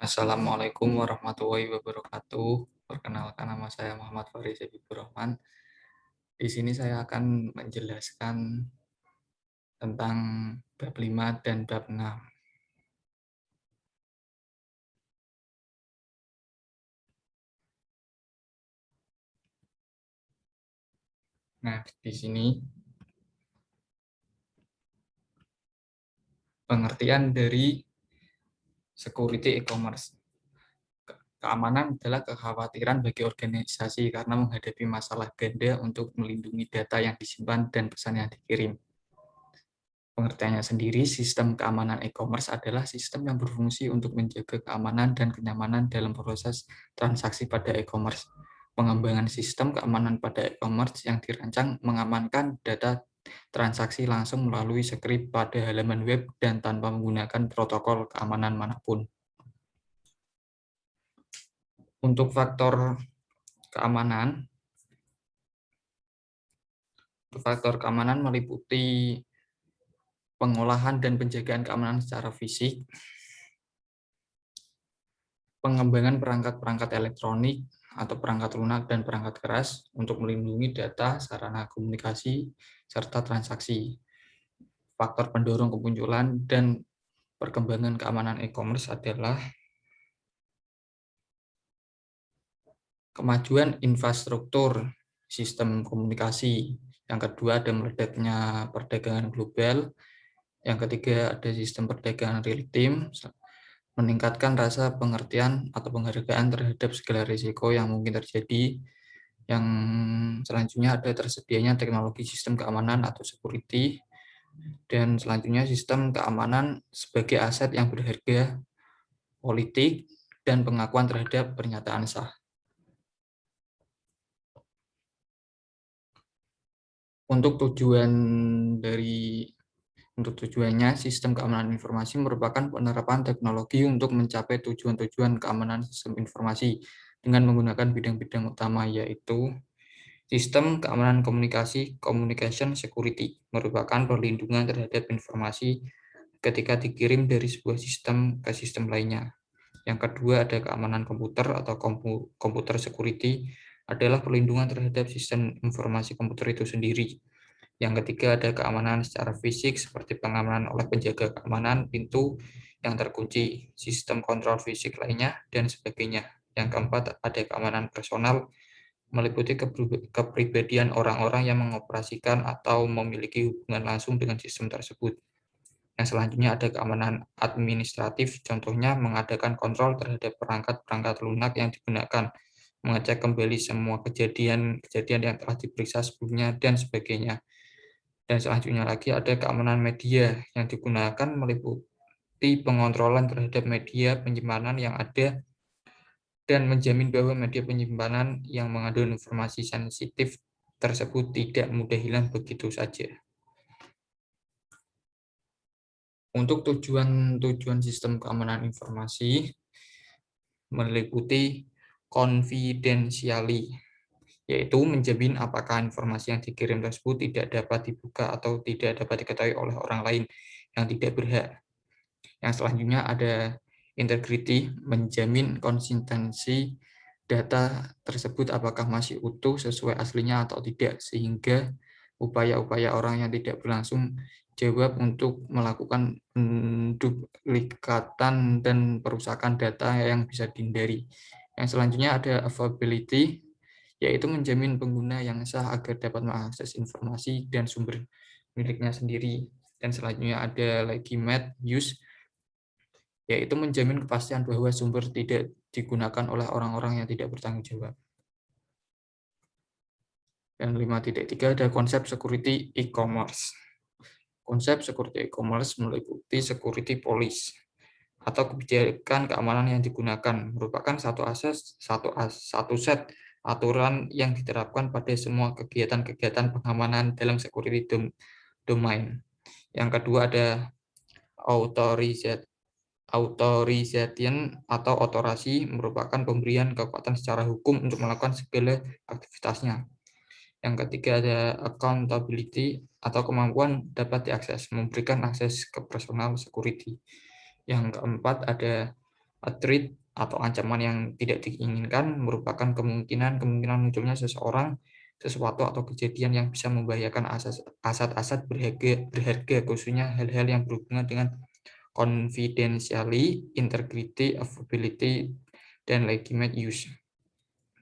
Assalamualaikum warahmatullahi wabarakatuh. Perkenalkan, nama saya Muhammad Faris Habibur Rahman. Di sini saya akan menjelaskan tentang bab 5 dan bab 6. Nah, di sini pengertian dari security e-commerce. Keamanan adalah kekhawatiran bagi organisasi karena menghadapi masalah ganda untuk melindungi data yang disimpan dan pesan yang dikirim. Pengertiannya sendiri, sistem keamanan e-commerce adalah sistem yang berfungsi untuk menjaga keamanan dan kenyamanan dalam proses transaksi pada e-commerce. Pengembangan sistem keamanan pada e-commerce yang dirancang mengamankan data transaksi langsung melalui skrip pada halaman web dan tanpa menggunakan protokol keamanan manapun. Untuk faktor keamanan, meliputi pengolahan dan penjagaan keamanan secara fisik, pengembangan perangkat-perangkat elektronik atau perangkat lunak dan perangkat keras untuk melindungi data, sarana komunikasi, serta transaksi. Faktor pendorong kemunculan dan perkembangan keamanan e-commerce adalah kemajuan infrastruktur sistem komunikasi. Yang kedua ada meledaknya perdagangan global. Yang ketiga ada sistem perdagangan real time, meningkatkan rasa pengertian atau penghargaan terhadap segala risiko yang mungkin terjadi. Yang selanjutnya ada tersedianya teknologi sistem keamanan atau security, dan selanjutnya sistem keamanan sebagai aset yang berharga, politik, dan pengakuan terhadap pernyataan sah. Untuk tujuannya, sistem keamanan informasi merupakan penerapan teknologi untuk mencapai tujuan-tujuan keamanan sistem informasi dengan menggunakan bidang-bidang utama, yaitu sistem keamanan komunikasi, communication security, merupakan perlindungan terhadap informasi ketika dikirim dari sebuah sistem ke sistem lainnya. Yang kedua ada keamanan komputer atau computer security, adalah perlindungan terhadap sistem informasi komputer itu sendiri. Yang ketiga ada keamanan secara fisik seperti pengamanan oleh penjaga keamanan pintu yang terkunci, sistem kontrol fisik lainnya, dan sebagainya. Yang keempat ada keamanan personal, meliputi kepribadian orang-orang yang mengoperasikan atau memiliki hubungan langsung dengan sistem tersebut. Yang selanjutnya ada keamanan administratif, contohnya mengadakan kontrol terhadap perangkat-perangkat lunak yang digunakan, mengecek kembali semua kejadian yang telah diperiksa sebelumnya, dan sebagainya. Dan selanjutnya lagi ada keamanan media yang digunakan meliputi pengontrolan terhadap media penyimpanan yang ada dan menjamin bahwa media penyimpanan yang mengandung informasi sensitif tersebut tidak mudah hilang begitu saja. Untuk tujuan sistem keamanan informasi meliputi confidentiality, yaitu menjamin apakah informasi yang dikirim tersebut tidak dapat dibuka atau tidak dapat diketahui oleh orang lain yang tidak berhak. Yang selanjutnya ada integrity, menjamin konsistensi data tersebut apakah masih utuh sesuai aslinya atau tidak, sehingga upaya-upaya orang yang tidak berlangsung jawab untuk melakukan duplikatan dan perusakan data yang bisa dihindari. Yang selanjutnya ada availability, yaitu menjamin pengguna yang sah agar dapat mengakses informasi dan sumber miliknya sendiri. Dan selanjutnya ada legitimate use, yaitu menjamin kepastian bahwa sumber tidak digunakan oleh orang-orang yang tidak bertanggung jawab. Dan 5.3 ada konsep security e-commerce. Konsep security e-commerce meliputi security policy atau kebijakan keamanan yang digunakan, merupakan satu set aturan yang diterapkan pada semua kegiatan-kegiatan pengamanan dalam security domain. Yang kedua ada authorization atau otorasi, merupakan pemberian kekuatan secara hukum untuk melakukan segala aktivitasnya. Yang ketiga ada accountability atau kemampuan dapat diakses, memberikan akses ke personal security. Yang keempat ada A threat atau ancaman yang tidak diinginkan merupakan kemungkinan munculnya seseorang, sesuatu atau kejadian yang bisa membahayakan aset-aset berharga, khususnya hal-hal yang berhubungan dengan confidentiality, integrity, availability, dan legitimate use.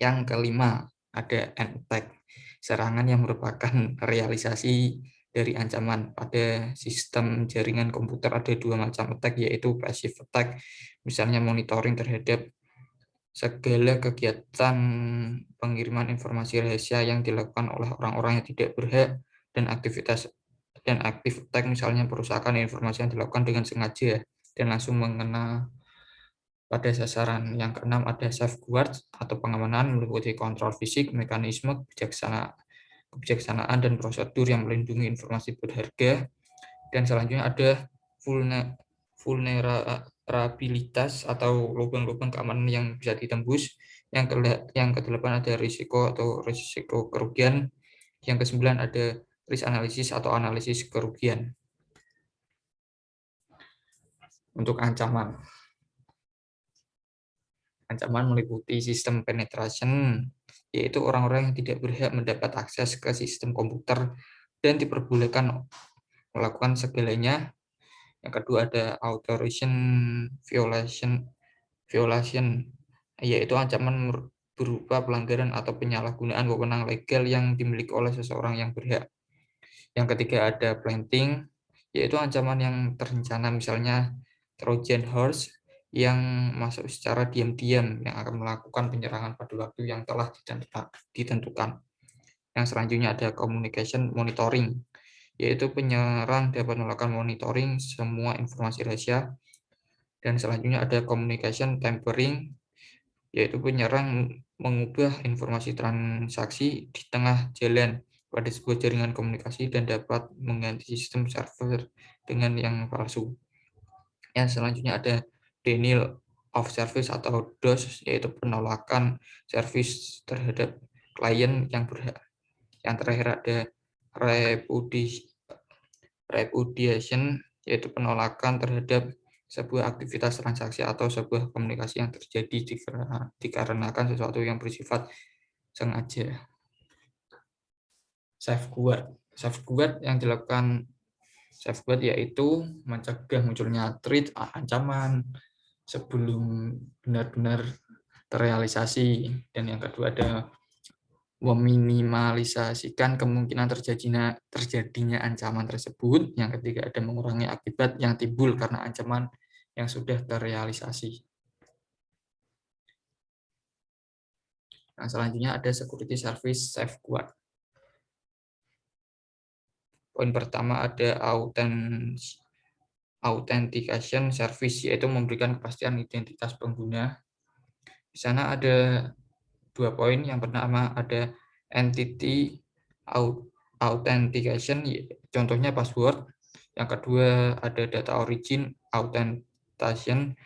Yang kelima, ada an attack, serangan yang merupakan realisasi dari ancaman. Pada sistem jaringan komputer ada dua macam attack, yaitu passive attack, misalnya monitoring terhadap segala kegiatan pengiriman informasi rahasia yang dilakukan oleh orang-orang yang tidak berhak, dan active attack, misalnya perusakan informasi yang dilakukan dengan sengaja dan langsung mengena pada sasaran. Yang keenam, ada safeguard atau pengamanan, meliputi kontrol fisik, mekanisme kebijaksanaan dan prosedur yang melindungi informasi berharga. Dan selanjutnya ada vulnerabilitas atau lubang-lubang keamanan yang bisa ditembus. Yang kedelapan ada risiko atau risiko kerugian. Yang kesembilan ada risk analysis atau analisis kerugian. Untuk ancaman meliputi sistem penetration, yaitu orang-orang yang tidak berhak mendapat akses ke sistem komputer dan diperbolehkan melakukan segalanya. Yang kedua ada authorization violation, yaitu ancaman berupa pelanggaran atau penyalahgunaan wewenang legal yang dimiliki oleh seseorang yang berhak. Yang ketiga ada planting, yaitu ancaman yang terencana, misalnya Trojan horse yang masuk secara diam-diam yang akan melakukan penyerangan pada waktu yang telah ditentukan. Yang selanjutnya ada communication monitoring, yaitu penyerang dapat melakukan monitoring semua informasi rahasia. Dan selanjutnya ada communication tampering, yaitu penyerang mengubah informasi transaksi di tengah jalan pada sebuah jaringan komunikasi dan dapat mengganti sistem server dengan yang palsu. Yang selanjutnya ada denial of service atau DOS, yaitu penolakan service terhadap klien yang berhak. Yang terakhir ada repudiation, yaitu penolakan terhadap sebuah aktivitas transaksi atau sebuah komunikasi yang terjadi dikarenakan sesuatu yang bersifat sengaja. Safeguard yang dilakukan yaitu mencegah munculnya threat, ancaman sebelum benar-benar terrealisasi. Dan yang kedua ada meminimalisasikan kemungkinan terjadinya ancaman tersebut. Yang ketiga ada mengurangi akibat yang timbul karena ancaman yang sudah terrealisasi. Nah, selanjutnya ada security service safeguard. Poin pertama ada authentication service, yaitu memberikan kepastian identitas pengguna. Di sana ada 2 poin. Yang pertama ada entity authentication, contohnya password. Yang kedua ada data origin authentication,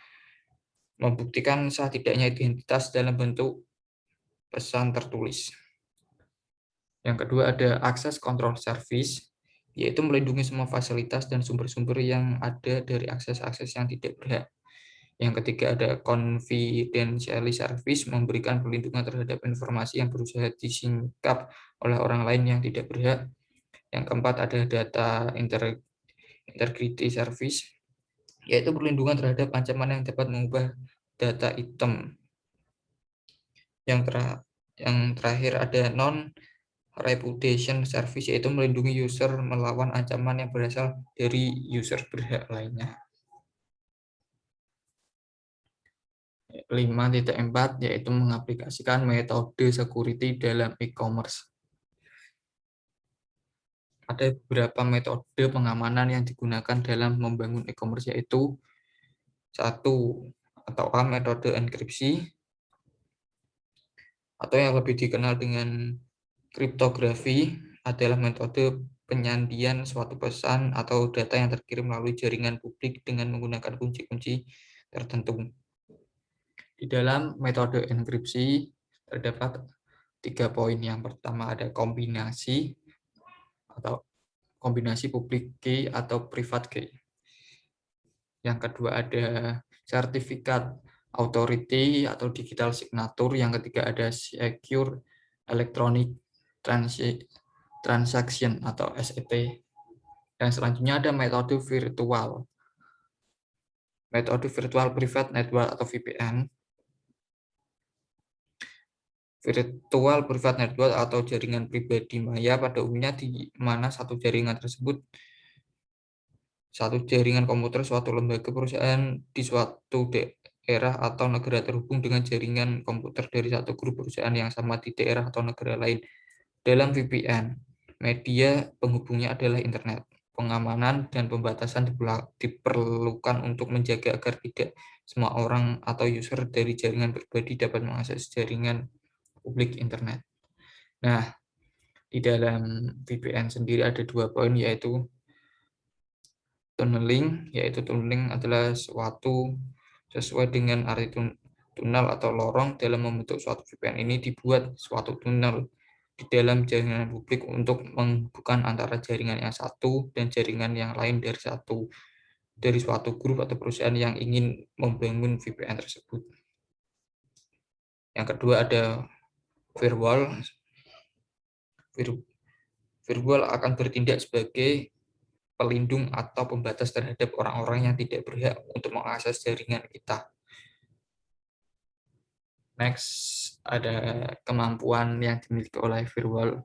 membuktikan sah tidaknya identitas dalam bentuk pesan tertulis. Yang kedua ada access control service, yaitu melindungi semua fasilitas dan sumber-sumber yang ada dari akses-akses yang tidak berhak. Yang ketiga ada confidentiality service, memberikan perlindungan terhadap informasi yang berusaha disingkap oleh orang lain yang tidak berhak. Yang keempat ada data integrity service, yaitu perlindungan terhadap ancaman yang dapat mengubah data item. Yang terakhir ada non-repudiation service, yaitu melindungi user melawan ancaman yang berasal dari user berhak lainnya. 5.4 yaitu mengaplikasikan metode security dalam e-commerce. Ada beberapa metode pengamanan yang digunakan dalam membangun e-commerce, yaitu 1 atau A, metode enkripsi, atau yang lebih dikenal dengan kriptografi, adalah metode penyandian suatu pesan atau data yang terkirim melalui jaringan publik dengan menggunakan kunci-kunci tertentu. Di dalam metode enkripsi terdapat 3 poin. Yang pertama ada kombinasi public key atau private key. Yang kedua ada sertifikat authority atau digital signature, yang ketiga ada secure electronic transaction atau SET, dan selanjutnya ada metode virtual private network atau VPN. Virtual private network atau jaringan pribadi maya pada umumnya di mana satu jaringan komputer suatu lembaga perusahaan di suatu daerah atau negara terhubung dengan jaringan komputer dari satu grup perusahaan yang sama di daerah atau negara lain. Dalam VPN, media penghubungnya adalah internet. Pengamanan dan pembatasan diperlukan untuk menjaga agar tidak semua orang atau user dari jaringan pribadi dapat mengakses jaringan publik internet. Nah, di dalam VPN sendiri ada 2 poin, yaitu tunneling, adalah suatu sesuai dengan arti tunnel atau lorong dalam membentuk suatu VPN. Ini dibuat suatu tunnel di dalam jaringan publik untuk menghubungkan antara jaringan yang satu dan jaringan yang lain dari suatu grup atau perusahaan yang ingin membangun VPN tersebut. Yang kedua ada firewall. Firewall akan bertindak sebagai pelindung atau pembatas terhadap orang-orang yang tidak berhak untuk mengakses jaringan kita. Next, ada kemampuan yang dimiliki oleh firewall.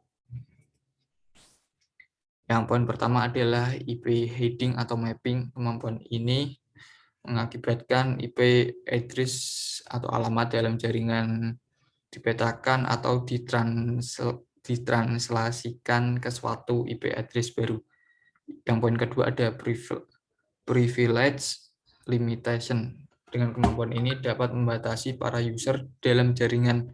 Yang poin pertama adalah IP heading atau mapping. Kemampuan ini mengakibatkan IP address atau alamat dalam jaringan dipetakan atau ditranslasikan ke suatu IP address baru. Yang poin kedua ada privilege limitation. Dengan kemampuan ini dapat membatasi para user dalam jaringan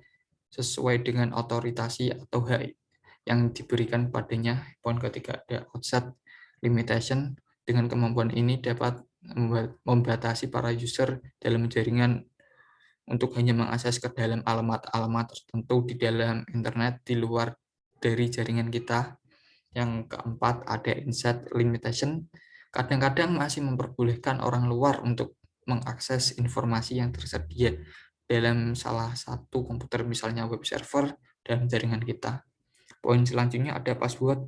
sesuai dengan otoritasi atau hak yang diberikan padanya. Poin ketiga ada outset limitation. Dengan kemampuan ini dapat membatasi para user dalam jaringan untuk hanya mengakses ke dalam alamat-alamat tertentu di dalam internet di luar dari jaringan kita. Yang keempat ada inset limitation. Kadang-kadang masih memperbolehkan orang luar untuk mengakses informasi yang tersedia dalam salah satu komputer, misalnya web server dan jaringan kita. Poin selanjutnya ada password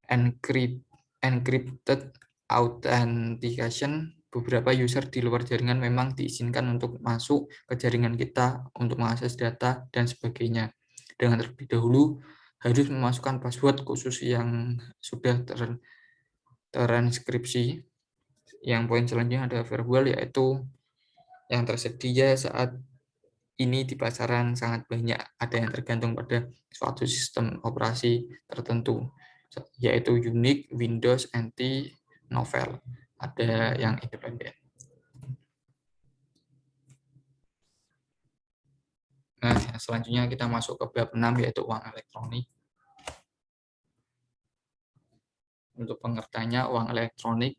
encrypted authentication. Beberapa user di luar jaringan memang diizinkan untuk masuk ke jaringan kita untuk mengakses data dan sebagainya. Dengan terlebih dahulu harus memasukkan password khusus yang sudah teranskripsi. Yang poin selanjutnya ada firewall, yaitu yang tersedia saat ini di pasaran sangat banyak. Ada yang tergantung pada suatu sistem operasi tertentu, yaitu Unix, Windows, NT, Novell. Ada yang independen. Nah, selanjutnya kita masuk ke bab 6, yaitu uang elektronik. Untuk pengertiannya, uang elektronik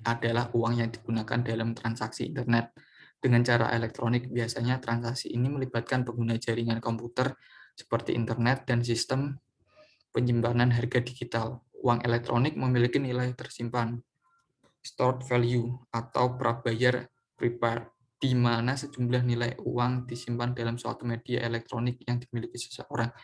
adalah uang yang digunakan dalam transaksi internet. Dengan cara elektronik, biasanya transaksi ini melibatkan pengguna jaringan komputer seperti internet dan sistem penyimpanan harga digital. Uang elektronik memiliki nilai tersimpan, stored value, atau prabayar prepaid, di mana sejumlah nilai uang disimpan dalam suatu media elektronik yang dimiliki seseorang.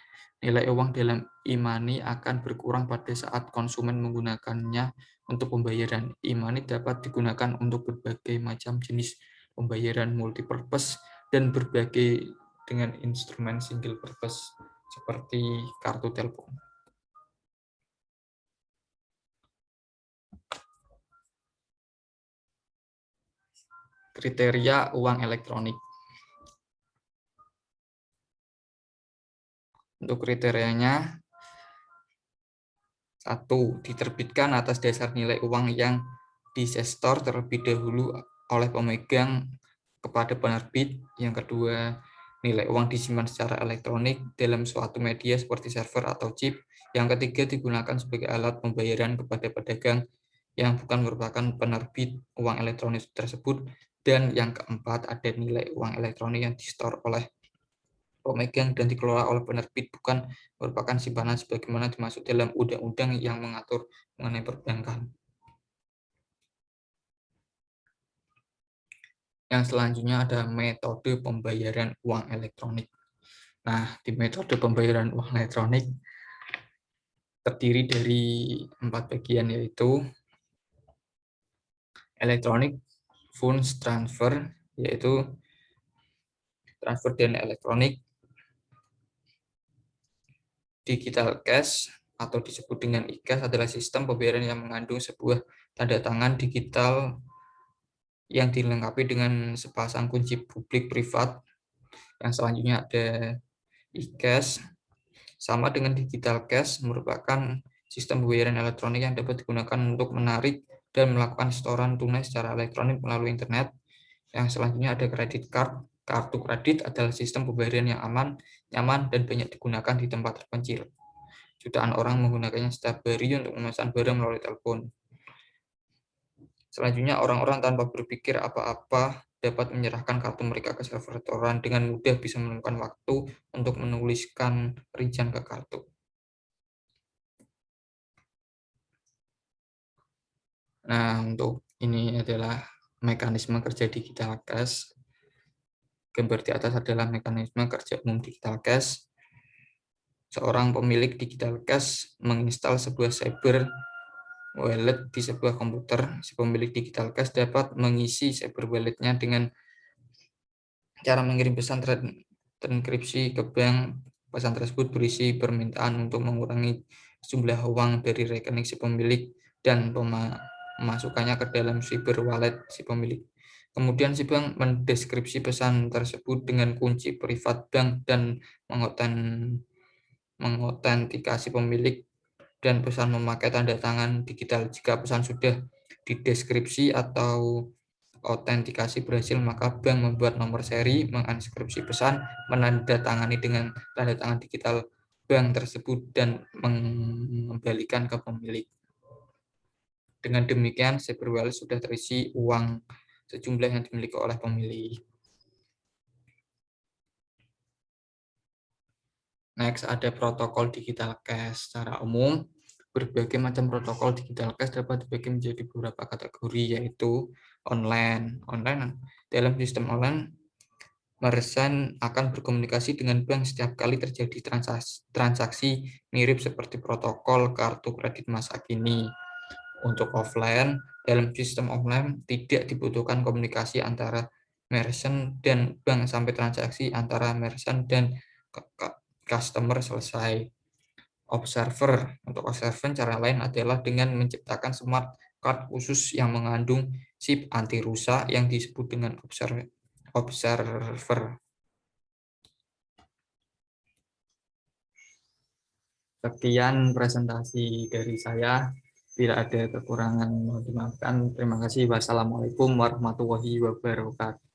Nilai uang dalam e-money akan berkurang pada saat konsumen menggunakannya untuk pembayaran. E-money dapat digunakan untuk berbagai macam jenis pembayaran multipurpose dan berbagai dengan instrumen single purpose seperti kartu telepon. Kriteria uang elektronik. Untuk kriterianya, 1. Diterbitkan atas dasar nilai uang yang disestor terlebih dahulu oleh pemegang kepada penerbit. Yang kedua, nilai uang disimpan secara elektronik dalam suatu media seperti server atau chip. Yang ketiga, digunakan sebagai alat pembayaran kepada pedagang yang bukan merupakan penerbit uang elektronik tersebut. Dan yang keempat, ada nilai uang elektronik yang disetor oleh pemegang dan dikelola oleh penerbit, bukan merupakan simpanan sebagaimana dimaksud dalam undang-undang yang mengatur mengenai perbankan. Yang selanjutnya ada metode pembayaran uang elektronik. Nah, di metode pembayaran uang elektronik terdiri dari 4 bagian, yaitu electronic funds transfer, yaitu transfer dana elektronik, digital cash atau disebut dengan e-cash adalah sistem pembayaran yang mengandung sebuah tanda tangan digital yang dilengkapi dengan sepasang kunci publik privat. Yang selanjutnya ada e-cash. Sama dengan digital cash, merupakan sistem pembayaran elektronik yang dapat digunakan untuk menarik dan melakukan setoran tunai secara elektronik melalui internet. Yang selanjutnya ada credit card. Kartu kredit adalah sistem pembayaran yang aman, nyaman, dan banyak digunakan di tempat terpencil. Jutaan orang menggunakannya setiap hari untuk memesan barang melalui telepon. Selanjutnya, orang-orang tanpa berpikir apa-apa dapat menyerahkan kartu mereka ke server restoran dengan mudah, bisa menemukan waktu untuk menuliskan rincian ke kartu. Nah, untuk ini adalah mekanisme kerja digital cash. Gambar di atas adalah mekanisme kerja umum digital cash. Seorang pemilik digital cash menginstal sebuah cyber wallet di sebuah komputer. Si pemilik digital cash dapat mengisi cyber wallet-nya dengan cara mengirim pesan terenkripsi ke bank. Pesan tersebut berisi permintaan untuk mengurangi jumlah uang dari rekening si pemilik dan memasukkannya ke dalam cyber wallet si pemilik. Kemudian si bank mendeskripsi pesan tersebut dengan kunci privat bank dan mengotentikasi pemilik dan pesan memakai tanda tangan digital. Jika pesan sudah dideskripsi atau autentikasi berhasil, maka bank membuat nomor seri, menginskripsi pesan, menandatangani dengan tanda tangan digital bank tersebut, dan mengembalikan ke pemilik. Dengan demikian, cyber wallet sudah terisi uang sejumlah yang dimiliki oleh pemilik. Next, ada protokol digital cash. Secara umum, berbagai macam protokol digital cash dapat dibagi menjadi beberapa kategori, yaitu online. Dalam sistem online, merchant akan berkomunikasi dengan bank setiap kali terjadi transaksi mirip seperti protokol kartu kredit masa kini. Untuk offline, dalam sistem offline tidak dibutuhkan komunikasi antara merchant dan bank sampai transaksi antara merchant dan customer selesai. Untuk observer, cara lain adalah dengan menciptakan smart card khusus yang mengandung chip anti rusak yang disebut dengan observer. Sekian presentasi dari saya. Bila ada kekurangan mohon dimaafkan. Terima kasih. Wassalamualaikum warahmatullahi wabarakatuh.